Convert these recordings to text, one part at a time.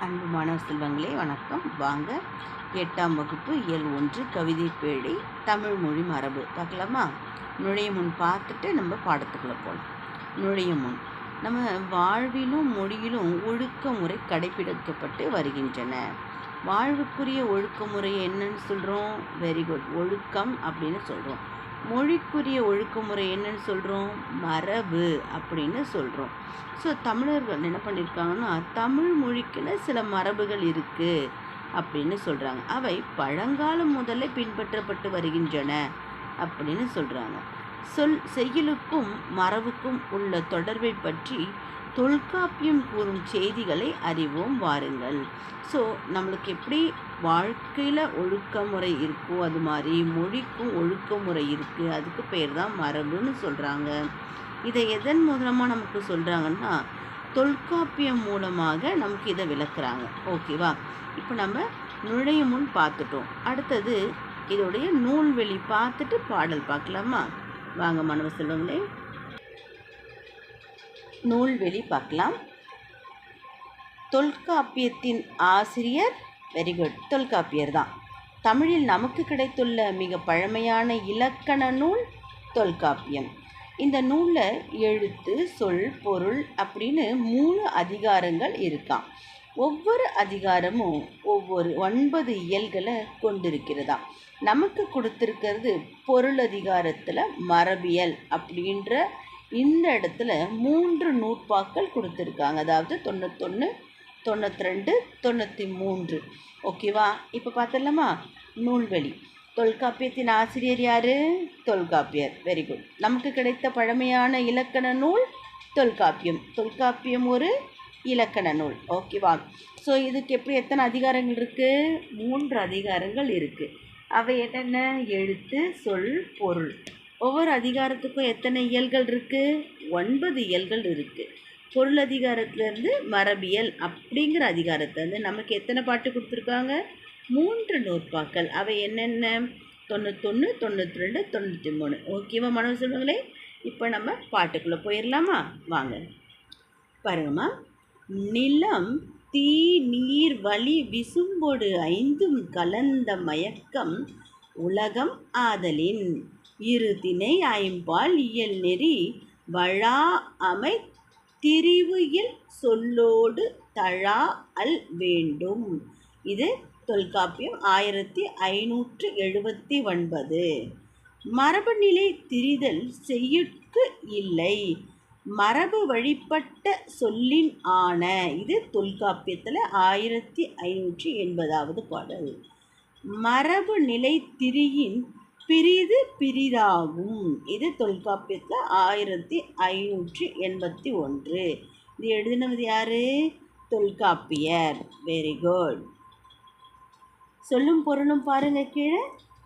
அன்பு மாணவ செல்வங்களே வணக்கம். வாங்க 8ஆம் வகுப்பு இயல் 1 கவிதை பேழை தமிழ் மொழி மரபு பார்க்கலாமா? நுழைய முன் பார்த்துட்டு நம்ம பாடத்துக்குள்ளே போகலாம். நுழைய முன் நம்ம வாழ்விலும் மொழியிலும் ஒழுக்க முறை கடைபிடிக்கப்பட்டு வருகின்றன. வாழ்வுக்குரிய ஒழுக்க முறை என்னன்னு சொல்கிறோம்? வெரி குட், ஒழுக்கம் அப்படின்னு சொல்கிறோம். மொழிக்குரிய ஒழுக்கமுறை என்னன்னு சொல்கிறோம்? மரபு அப்படின்னு சொல்கிறோம். ஸோ தமிழர்கள் என்ன பண்ணியிருக்காங்கன்னா, தமிழ் மொழிக்குன்னு சில மரபுகள் இருக்குது அப்படின்னு சொல்கிறாங்க. அவை பழங்காலம் முதல்ல பின்பற்றப்பட்டு வருகின்றன அப்படின்னு சொல்கிறாங்க. செய்யுளுக்கும் மரபுக்கும் உள்ள தொடர்பை பற்றி தொல்காப்பியம் கூறும் செய்திகளை அறிவோம் வாருங்கள். ஸோ நம்மளுக்கு எப்படி வாழ்க்கையில் ஒழுக்கமுறை இருக்கோ அது மாதிரி மொழிக்கும் ஒழுக்கமுறை இருக்குது. அதுக்கு பேர் தான் மரபுன்னு சொல்கிறாங்க. இதை எதன் மூலமாக நமக்கு சொல்கிறாங்கன்னா, தொல்காப்பியம் மூலமாக நமக்கு இதை விளக்குறாங்க. ஓகேவா? இப்போ நம்ம நுழைய முன் பார்த்துட்டோம். அடுத்தது இதோடைய நூல்வெளி பார்த்துட்டு பாடல் பார்க்கலாமா? வாங்க மாணவ செல்வங்களே, நூல்வெளி பார்க்கலாம். தொல்காப்பியத்தின் ஆசிரியர் வெரி குட், தொல்காப்பியர் தான். தமிழில் நமக்கு கிடைத்துள்ள மிக பழமையான இலக்கண நூல் தொல்காப்பியம். இந்த நூலில் எழுத்து, சொல், பொருள் அப்படின்னு 3 அதிகாரங்கள் இருக்காம். ஒவ்வொரு அதிகாரமும் ஒவ்வொரு 9 இயல்களை கொண்டிருக்கிறதாம். நமக்கு கொடுத்துருக்கிறது பொருள் அதிகாரத்தில் மரபியல் அப்படின்ற இந்த இடத்துல 3 நூற்பாக்கள் கொடுத்துருக்காங்க. அதாவது 91, 92, 93. ஓகேவா? இப்போ பார்த்துடலாமா? நூல்வெளி. தொல்காப்பியத்தின் ஆசிரியர் யார்? தொல்காப்பியர். Very good. நமக்கு கிடைத்த பழமையான இலக்கண நூல் தொல்காப்பியம். தொல்காப்பியம் ஒரு இலக்கண நூல். ஓகேவா? ஸோ இதுக்கு எப்படி எத்தனை அதிகாரங்கள் இருக்குது? 3 அதிகாரங்கள் இருக்குது. அவை என்னென்ன? எழுத்து, சொல், பொருள். ஒவ்வொரு அதிகாரத்துக்கும் எத்தனை இயல்கள் இருக்குது? 9 இயல்கள் இருக்குது. பொருள் அதிகாரத்திலேருந்து மரபியல் அப்படிங்கிற அதிகாரத்துலேருந்து நமக்கு எத்தனை பாட்டு கொடுத்துருக்காங்க? 3 நூற்பாக்கள். அவை என்னென்ன? 91, 92, 93. ஓகேவா மாணவ செல்வங்களே? இப்போ நம்ம பாட்டுக்குள்ளே போயிடலாமா? வாங்க பாருங்கம்மா. நிலம், தீ, நீர், வளி, விசும்பொடு 5ம் கலந்த மயக்கம் உலகம் ஆதலின் இருதினை ஐம்பால் இயல் நெறி வழா அமை திரிவு இல் சொல்லோடு தழா அல் வேண்டும். இது தொல்காப்பியம் 1579. மரபு நிலை திரிதல் செய்யுட்கு இல்லை, மரபு வழிபட்ட சொல்லின் ஆன. இது தொல்காப்பியத்தில் 1580வது பாடல். மரபு நிலை திரியின் பிரிது பிரிதாகும். இது தொல்காப்பியத்தில் 1581. இது எழுதினது யாரு? தொல்காப்பியர். Very good. சொல்லும் பொருளும் பாருங்க கீழே.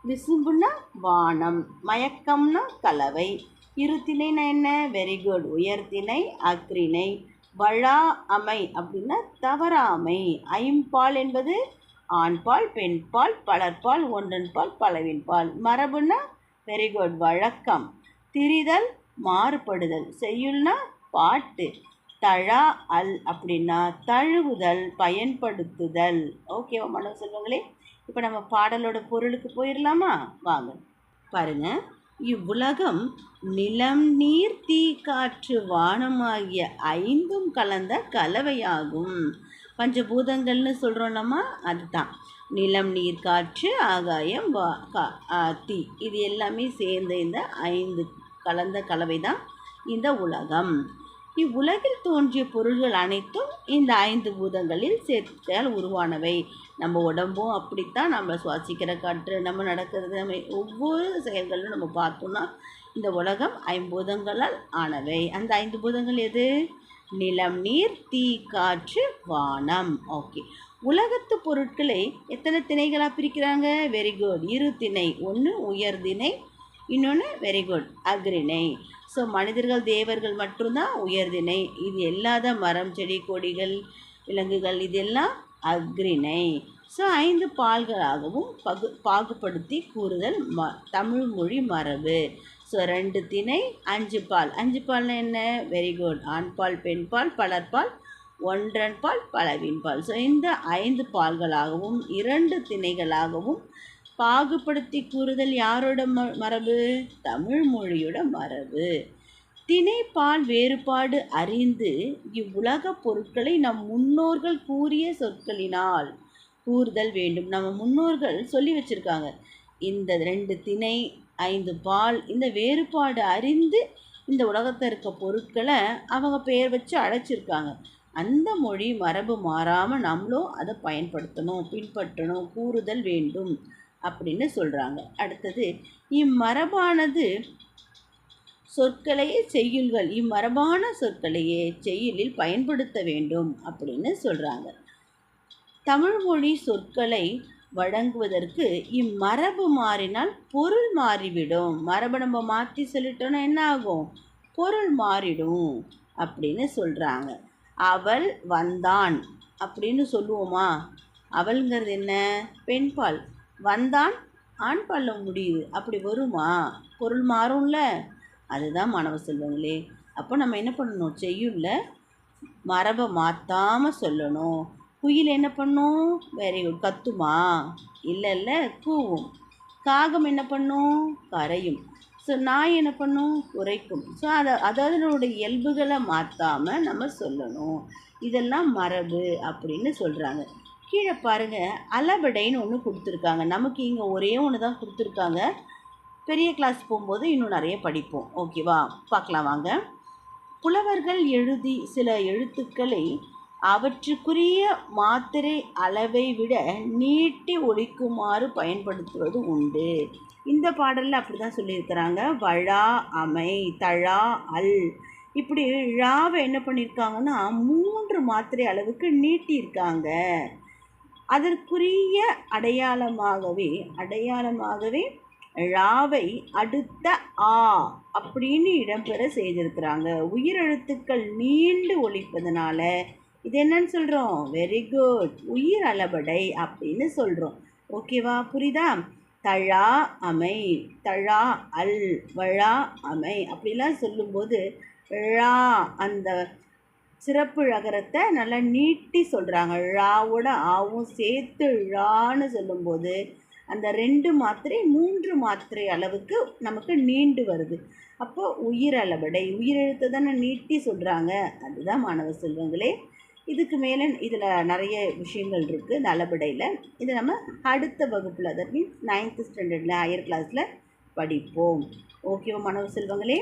விசும்புனா வானம், மயக்கம்னா கலவை, இருத்திணைனா என்ன? Very good, உயர்த்திணை, அக்ரிணை. வழா அமை அப்படின்னா தவறாமை. ஐம்பால் என்பது ஆண்பால், பெண்பால், பலர்பால், ஒன்றன்பால், பலவின்பால். மரபுனா வெரி குட், வழக்கம். திரிதல் மாறுபடுதல். செய்யுள்னா பாட்டு. தழா அல் அப்படின்னா தழுவுதல், பயன்படுத்துதல். ஓகேவா மாணவ செல்வங்களே? இப்போ நம்ம பாடலோட பொருளுக்கு போயிடலாமா? வாங்க பாருங்க. இவ்வுலகம் நிலம், நீர், தீ, காற்று, வானம் ஆகிய 5ம் கலந்த கலவையாகும். பஞ்சபூதங்கள்னு சொல்கிறோம்லம்மா, அதுதான். நிலம், நீர், காற்று, ஆகாயம், தீ, இது எல்லாமே சேர்ந்த இந்த 5 கலந்த கலவை தான் இந்த உலகம். இவ்வுலகில் தோன்றிய பொருள்கள் அனைத்தும் இந்த 5 பூதங்களில் சேர்த்தால் உருவானவை. நம்ம உடம்பும் அப்படித்தான். நம்ம சுவாசிக்கிற காற்று, நம்ம நடக்கிறது, நம்ம ஒவ்வொரு செயல்களும் நம்ம பார்த்தோம்னா இந்த உலகம் 5 பூதங்களால் ஆனவை. அந்த 5 பூதங்கள் எது? நிலம், நீர், தீ, காற்று, வானம். ஓகே. உலகத்து பொருட்களை எத்தனை திணைகளாக பிரிக்கிறாங்க? வெரி குட், 2 திணை. ஒன்று உயர்திணை, இன்னொன்று வெரி குட் அக்ரிணை. ஸோ மனிதர்கள், தேவர்கள் மட்டும்தான் உயர்திணை. இது எல்லாத மரம், செடி, கொடிகள், விலங்குகள் இதெல்லாம் அக்ரிணை. ஸோ 5 பால்களாகவும் பாகுபடுத்தி கூறுதல் தமிழ் மொழி மரபு. ஸோ 2 திணை, 5 பால். 5 பால்னா என்ன? வெரி குட், ஆண்பால், பெண்பால், பலர்பால், ஒன்றன் பால் பலவின் பால். ஸோ இந்த 5 பால்களாகவும் 2 திணைகளாகவும் பாகுபடுத்தி கூறுதல் யாரோட மரபு? தமிழ் மொழியோட மரபு. திணைப்பால் வேறுபாடு அறிந்து இவ்வுலக பொருட்களை நம் முன்னோர்கள் கூறிய சொற்களினால் கூறுதல் வேண்டும். நம்ம முன்னோர்கள் சொல்லி வச்சுருக்காங்க, இந்த 2 திணை 5 பால், இந்த வேறுபாடு அறிந்து இந்த உலகத்தில் இருக்க பொருட்களை அவங்க பெயர் வச்சு அழைச்சிருக்காங்க. அந்த மொழி மரபு மாறாமல் நம்மளும் அதை பயன்படுத்தணும், பின்பற்றணும், கூறுதல் வேண்டும் அப்படின்னு சொல்கிறாங்க. அடுத்தது, இம்மரபானது சொற்களையே செய்யுள்கள், இம்மரபான சொற்களையே செய்யுளில் பயன்படுத்த வேண்டும் அப்படின்னு சொல்கிறாங்க. தமிழ்மொழி சொற்களை வழங்குவதற்கு இம்மரபு மாறினால் பொருள் மாறிவிடும். மரபை நம்ம மாற்றி சொல்லிட்டோன்னா என்ன ஆகும்? பொருள் மாறிடும் அப்படின்னு சொல்கிறாங்க. அவள் வந்தான் அப்படின்னு சொல்லுவோமா? அவள்ங்கிறது என்ன? பெண்பால். வந்தான் ஆண்பாலில் முடியுது, அப்படி வருமா? பொருள் மாறும்ல. அதுதான் மாணவ செல்வங்களே. அப்போ நம்ம என்ன பண்ணணும்? செய்யுள்ள மரபை மாற்றாமல் சொல்லணும். குயில் என்ன பண்ணும்? வெரி குட், கத்துமா? இல்லை கூவும். காகம் என்ன பண்ணும்? கரையும். ஸோ நாய் என்ன பண்ணும்? குரைக்கும். ஸோ அதனுடைய இயல்புகளை மாற்றாமல் நம்ம சொல்லணும். இதெல்லாம் மரபு அப்படின்னு சொல்கிறாங்க. கீழே பாருங்கள், அளபடைன்னு ஒன்று கொடுத்துருக்காங்க. நமக்கு இங்கே ஒரே ஒன்று தான் கொடுத்துருக்காங்க. பெரிய கிளாஸ் போகும்போது இன்னும் நிறைய படிப்போம். ஓகேவா? பார்க்கலாம் வாங்க. புலவர்கள் எழுதி சில எழுத்துக்களை அவற்றுக்குரிய மாத்திரை அளவை விட நீட்டி ஒழிக்குமாறு பயன்படுத்துவது உண்டு. இந்த பாடலில் அப்படி தான் சொல்லியிருக்கிறாங்க. வழா, அமை, தழா, அல், இப்படி ழாவை என்ன பண்ணியிருக்காங்கன்னா 3 மாத்திரை அளவுக்கு நீட்டியிருக்காங்க. அதற்குரிய அடையாளமாகவே ழாவை அடுத்த ஆ அப்படின்னு இடம்பெற செய்திருக்கிறாங்க. உயிரெழுத்துக்கள் நீண்டு ஒலிப்பதனால இது என்னன்னு சொல்கிறோம்? வெரி குட், உயிர் அளபடை அப்படின்னு சொல்கிறோம். ஓகேவா? புரியுதா? தழா அமை, தழா அல், வழா அமை அப்படிலாம் சொல்லும்போது ழா அந்த சிறப்பு ழகரத்தை நல்லா நீட்டி சொல்கிறாங்க. ழாவோட ஆவும் சேர்த்து ழான்னு சொல்லும்போது அந்த 2 மாத்திரை 3 மாத்திரை அளவுக்கு நமக்கு நீண்டு வருது. அப்போ உயிர் அளபடை, உயிரெழுத்தை தானே நீட்டி சொல்கிறாங்க. அதுதான் மாணவ செல்வங்களே. இதுக்கு மேலே இதில் நிறைய விஷயங்கள் இருக்குது இந்த அளபடையில். இதை நம்ம அடுத்த வகுப்பில், தட் மீன்ஸ் 9th ஸ்டாண்டர்டில் ஹையர் கிளாஸில் படிப்போம். ஓகேவா மாணவ செல்வங்களே?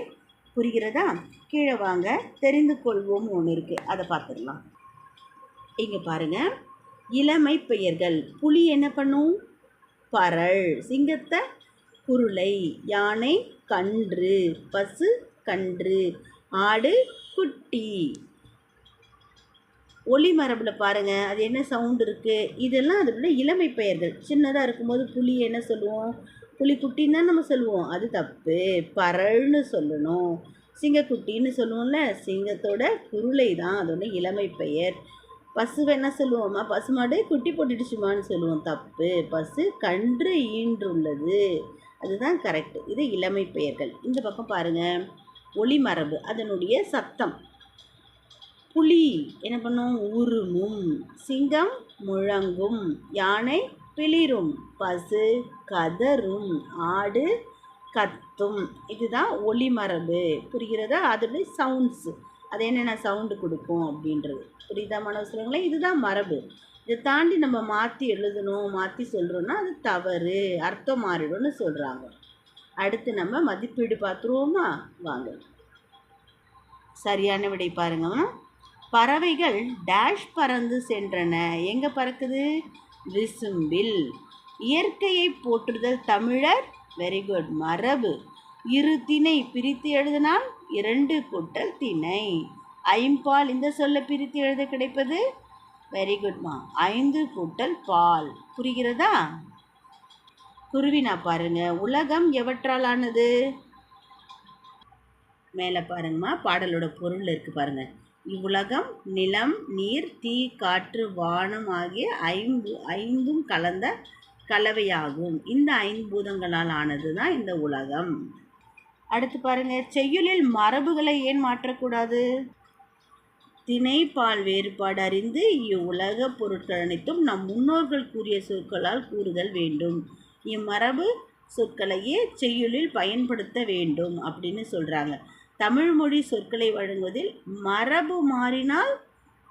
புரிகிறதா? கீழே வாங்க, தெரிந்து கொள்வோம் ஒன்று இருக்குது, அதை பார்த்துடலாம். இங்கே பாருங்கள், இளமை பெயர்கள். புலி என்ன பண்ணும்? பரல். சிங்கத்தை குருளை, யானை கன்று, பசு கன்று, ஆடு குட்டி. ஒளி மரபில் பாருங்கள், அது என்ன சவுண்டு இருக்குது? இதெல்லாம் அதோட இளமை பெயர்கள். சின்னதாக இருக்கும்போது புலி என்ன சொல்லுவோம்? புலிக்குட்டின்னு தான் நம்ம சொல்லுவோம். அது தப்பு, பரல்னு சொல்லணும். சிங்கக்குட்டின்னு சொல்லுவோம்ல, சிங்கத்தோட குருளை தான் அதோட இளமை பெயர். பசுவை என்ன சொல்லுவோம்மா? பசுமாடு குட்டி போட்டுடுச்சுமான்னு சொல்லுவோம். தப்பு. பசு கன்று ஈன்றுள்ளது, அதுதான் கரெக்டு. இது இளமை பெயர்கள். இந்த பக்கம் பாருங்கள், ஒளி மரபு, அதனுடைய சத்தம். புலி என்ன பண்ணும்? உருமும். சிங்கம் முழங்கும். யானை பிளிரும். பசு கதரும். ஆடு கத்தும். இதுதான் ஒளி மரபு. புரிகிறதா? அதோடைய சவுண்ட்ஸு, அது என்னென்ன சவுண்டு கொடுக்கும் அப்படின்றது. புரியுதா மாணவ செல்வங்களே? இதுதான் மரபு. இதை தாண்டி நம்ம மாற்றி எழுதணும், மாற்றி சொல்கிறோன்னா அது தவறு, அர்த்தம் மாறிடும்னு சொல்கிறாங்க. அடுத்து நம்ம மதிப்பீடு பார்த்துருவோமா? வாங்க. சரியான விடை பாருங்க. பறவைகள் டேஷ் பறந்து சென்றன. எங்கே பறக்குது? விசும்பில். இயற்கையை போற்றுதல் தமிழர். வெரி குட், மரபு. இரு திணை பிரித்து எழுதினால் 2 கூட்டல் திணை. ஐம்பால், இந்த சொல்ல பிரித்து எழுத கிடைப்பது வெரி குட்மா 5 கூட்டல் பால். புரிகிறதா? குருவினா பாருங்க, உலகம் எவற்றால் ஆனது? மேலே பாருங்கம்மா, பாடலோட பொருள் இருக்குது பாருங்க. இவ்வுலகம் நிலம், நீர், தீ, காற்று, வானம் ஆகிய ஐந்தும் கலந்த கலவையாகும். இந்த 5 பூதங்களால் ஆனது தான் இந்த உலகம். அடுத்து பாருங்க, செய்யுளில் மரபுகளை ஏன் மாற்றக்கூடாது? திணைப்பால் வேறுபாடு அறிந்து இவ்வுலக பொருட்கள் அனைத்தும் நம் முன்னோர்கள் கூறிய சொற்களால் கூறுதல் வேண்டும். இம்மரபு சொற்களையே செய்யுளில் பயன்படுத்த வேண்டும் அப்படின்னு சொல்கிறாங்க. தமிழ்மொழி சொற்களை வழங்குவதில் மரபு மாறினால்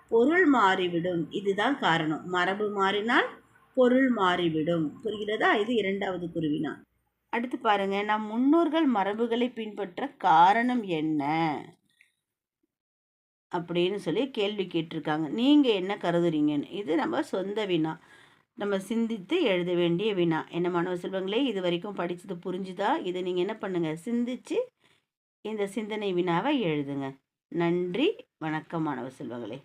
பொருள் மாறிவிடும். இதுதான் காரணம். மரபு மாறினால் பொருள் மாறிவிடும். புரிகிறதா? இது இரண்டாவது குருவினா. அடுத்து பாருங்க, நம் முன்னோர்கள் மரபுகளை பின்பற்ற காரணம் என்ன அப்படின்னு சொல்லி கேள்வி கேட்டிருக்காங்க. நீங்கள் என்ன கருதுறீங்கன்னு. இது நம்ம சொந்த வினா, நம்ம சிந்தித்து எழுத வேண்டிய வினா. என்ன மாணவ செல்வங்களே, இது வரைக்கும் படித்தது புரிஞ்சுதா? இதை நீங்கள் என்ன பண்ணுங்கள், சிந்திச்சு இந்த சிந்தனை வினாவை எழுதுங்க. நன்றி, வணக்கம் மாணவ செல்வங்களே.